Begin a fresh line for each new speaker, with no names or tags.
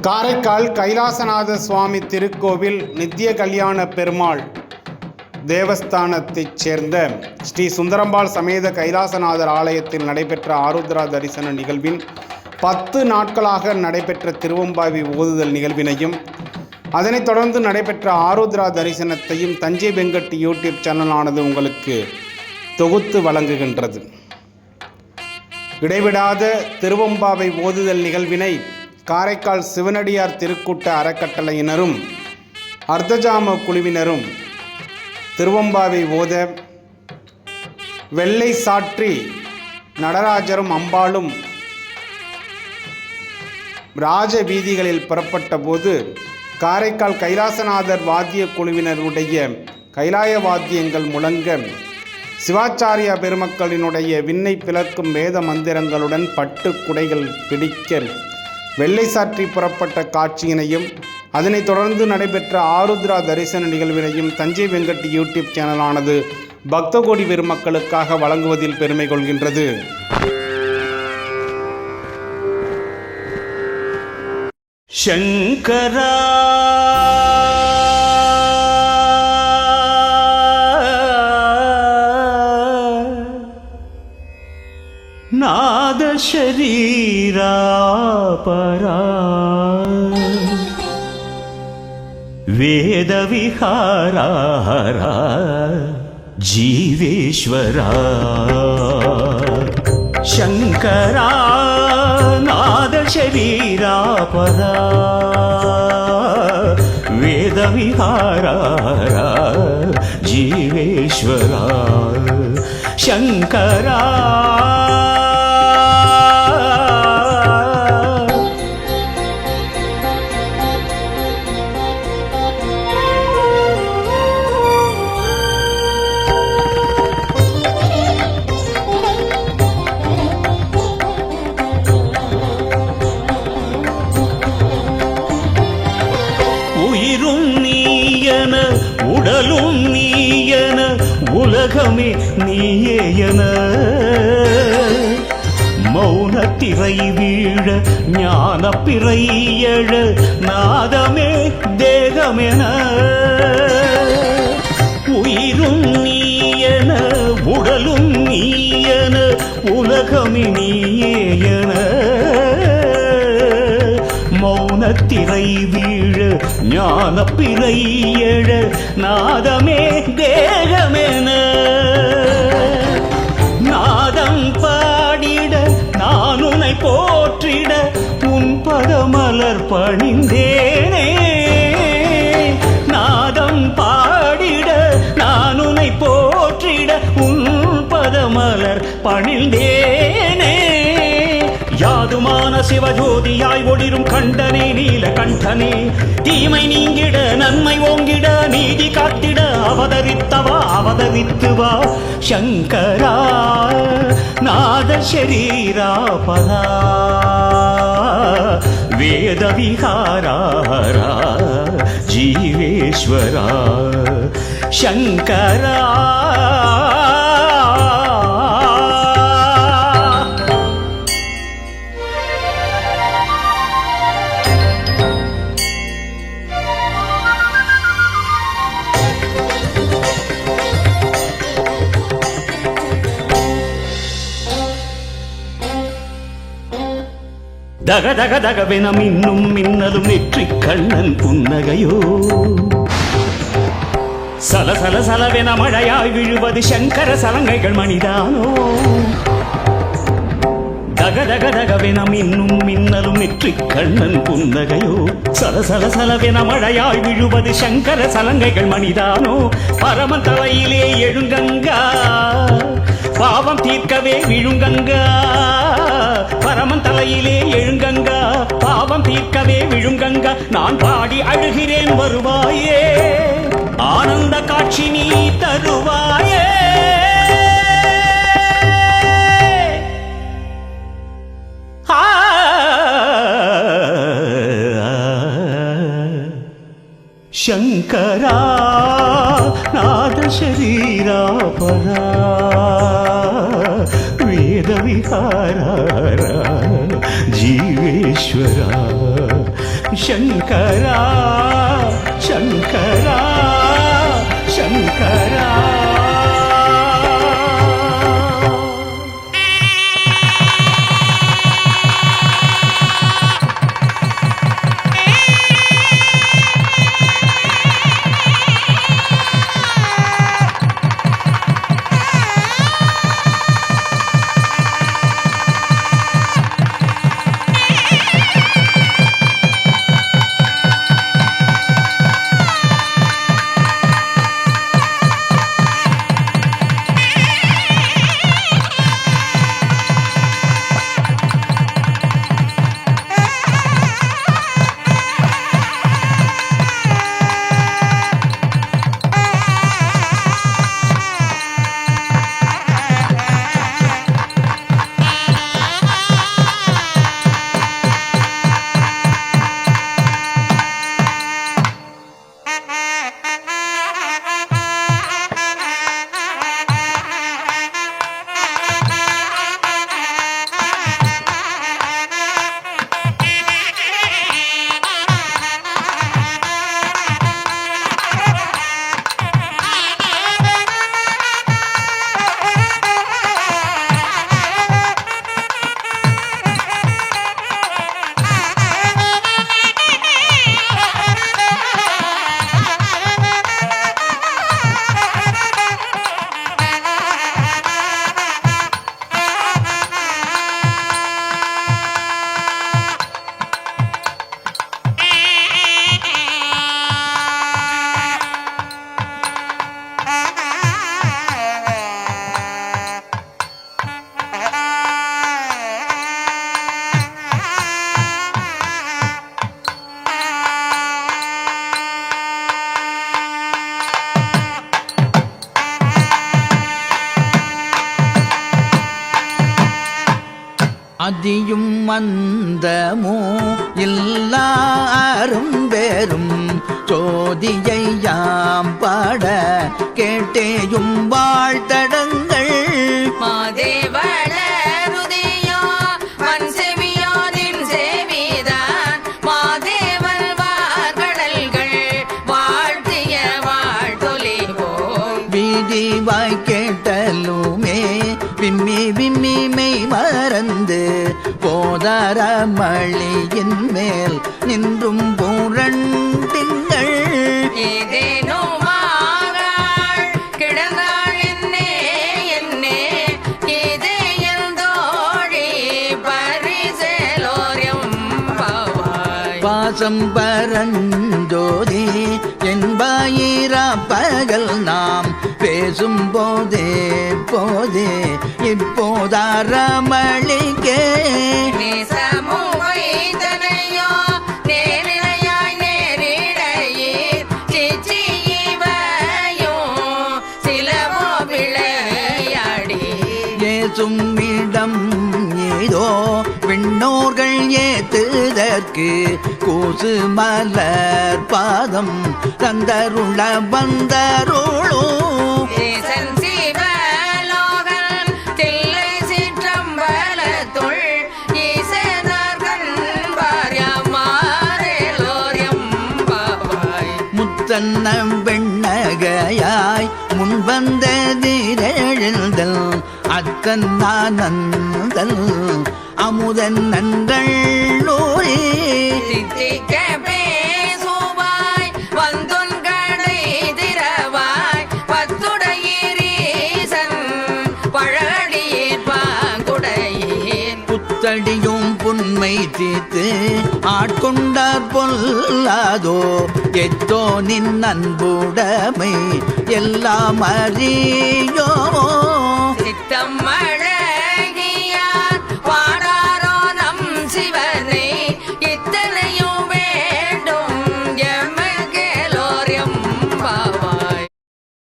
காரைக்கால் கைலாசநாத சுவாமி திருக்கோவில் நித்திய கல்யாண பெருமாள் தேவஸ்தானத்தைச் சேர்ந்த ஸ்ரீ சுந்தரம்பாள் சமேத கைலாசநாதர் ஆலயத்தில் நடைபெற்ற ஆருத்ரா தரிசன நிகழ்வின் 10 நாட்களாக நடைபெற்ற திருவம்பாவி ஓதுதல் நிகழ்வினையும் அதனைத் தொடர்ந்து நடைபெற்ற ஆருத்ரா தரிசனத்தையும் தஞ்சை வெங்கட் யூடியூப் சேனலானது உங்களுக்கு தொகுத்து வழங்குகின்றது. இடைவிடாத திருவம்பாவை ஓதுதல் நிகழ்வினை காரைக்கால் சிவனடியார் திருக்கூட்ட அறக்கட்டளையினரும் அர்த்தஜாம குழுவினரும் திருவம்பாவை ஓத வெள்ளை சாற்றி நடராஜரும் அம்பாளும் ராஜ வீதிகளில் புறப்பட்ட போது காரைக்கால் கைலாசநாதர் வாத்திய குழுவினருடைய கைலாய வாத்தியங்கள் முழங்க சிவாச்சாரியா பெருமக்களினுடைய விண்ணை பிளக்கும் வேத மந்திரங்களுடன் பட்டு குடைகள் பிடிக்க வெள்ளை சாற்றி புறப்பட்ட காட்சியினையும் அதனைத் தொடர்ந்து நடைபெற்ற ஆருத்ரா தரிசன நிகழ்வினையும் தஞ்சை வெங்கட் யூடியூப் சேனலானது பக்த கோடி பெருமக்களுக்காக வழங்குவதில் பெருமை கொள்கின்றது.
சங்கரா நாத ஷரீரா பரா வேத விஹாரா ஜீவேஸ்வரா சங்கரா நாத ஷரீரா பரா வேத விஹாரா ஜீவேஸ்வரா சங்கரா உயிரும் நீயன உடலும் நீயன உலகமே நீயேயன மௌனத்திரை வீழ ஞான பிறை எழ நாதமே தேகமென உயிரும் நீயன உடலும் நீயன உலகமே நீயேயன மௌனத்திரை வீழ ஞான பிறை எழ நாதமே தேகமென நாதம் பாடிட நான் உன்னை போற்றிட உன் பதமலர் பணிந்தேனே நாதம் பாடிட நான் உன்னை போற்றிட உன் பதமலர் பணிந்தேனே யாதுமான சிவஜோதியாய் ஒளிரும் கண்டனே நீல கண்டனே தீமை நீங்கிட நன்மை ஓங்கிட நீதி காத்திட அவதரித்தவா அவதரித்துவா சங்கரா நாத ஷரீரா பரா வேத விஹாரா ஜீவேஸ்வரா சங்கரா தக தக தகவென மின்னும் மின்னலும் நெற்றிக் கண்ணன் புன்னகையோ சல சல சலவென மழையாய் விழுவது சங்கர சலங்கைகள் மணிதானோ தக தக தகவென மின்னும் மின்னலும் நெற்றிக் கண்ணன் புன்னகையோ சல சல சலவென மழையாய் விழுவது சங்கர சலங்கைகள் மணிதானோ பரமன் தலையிலே எழுங்கங்கா பாவம் தீர்க்கவே விழுங்கங்கா பரமன் தலையிலே எழுங்கங்கா பாவம் தீர்க்கவே விழுங்கங்கா நான் பாடி அழுகிறேன் வருவாயே ஆனந்த காட்சி நீ தருவாயே சங்கரா நாத ஷரீரா பரா வேத விஹாரா जीवेश्वरा சங்கரா சங்கரா சங்கரா.
அதியும் மந்தமோ எல்லாரும் பேரும் சோதியை யாம் பாட கேட்டேயும் வாழ்த்தடங்கள்.
மாதேவளருதியோ மண் செவியோ நின் செவிதான் மாதேவல் வார்கடல்கள் வாழ்த்திய வாழ்த்தொலிவோம்.
வீதி வாய் கேட்டலுமே விம்மி விம்மி மெய் மறந்து போதாரமளியின் மேல் நின்றும் பூரண்டிங்கள்.
ஏதேனோ மாறாள் கிடந்தாள் என்னே என்னே இதே எந்தோழி பரிசேலோரியம் பாவாய்.
பாசம் பரஞ்சோதி என்பாயிரா பகல் நாம் பேசும் போதே போதே இப்போதாரமளிக்கே.
நேசமுவைதனையோ நேரிழையாய் நேரிழையீர் சிச்சிவையோ சிலவோ விளையாடி.
ஏசும் இடம் ஏதோ விண்ணோர்கள் ஏத்துதற்கு கூசு மலர் பாதம் தந்தருள வந்தருளோ.
தேசன் சிவலோகன் தில்லை சிற்றம்பலத்துள் ஈசனார் கண்பார்யாம் மாறேலோரியம் பாவாய்.
முத்தன்ன வெண்ணகையாய் முன்வந்ததிரெழுந்தல் அத்தன் ஆனந்தல் அமுதன் நன்றூரே.
தித்திக்க பேசுவாய் வந்துன் கடை திறவாய் பத்துடையீரீசன் பழடியீர் பாங்குடையீர்.
புத்தடியும் புன்மை தீர்த்து ஆட்கொண்டார் பொல்லாதோ எத்தோ நின் அன்புடைமை எல்லாம் அறியோ.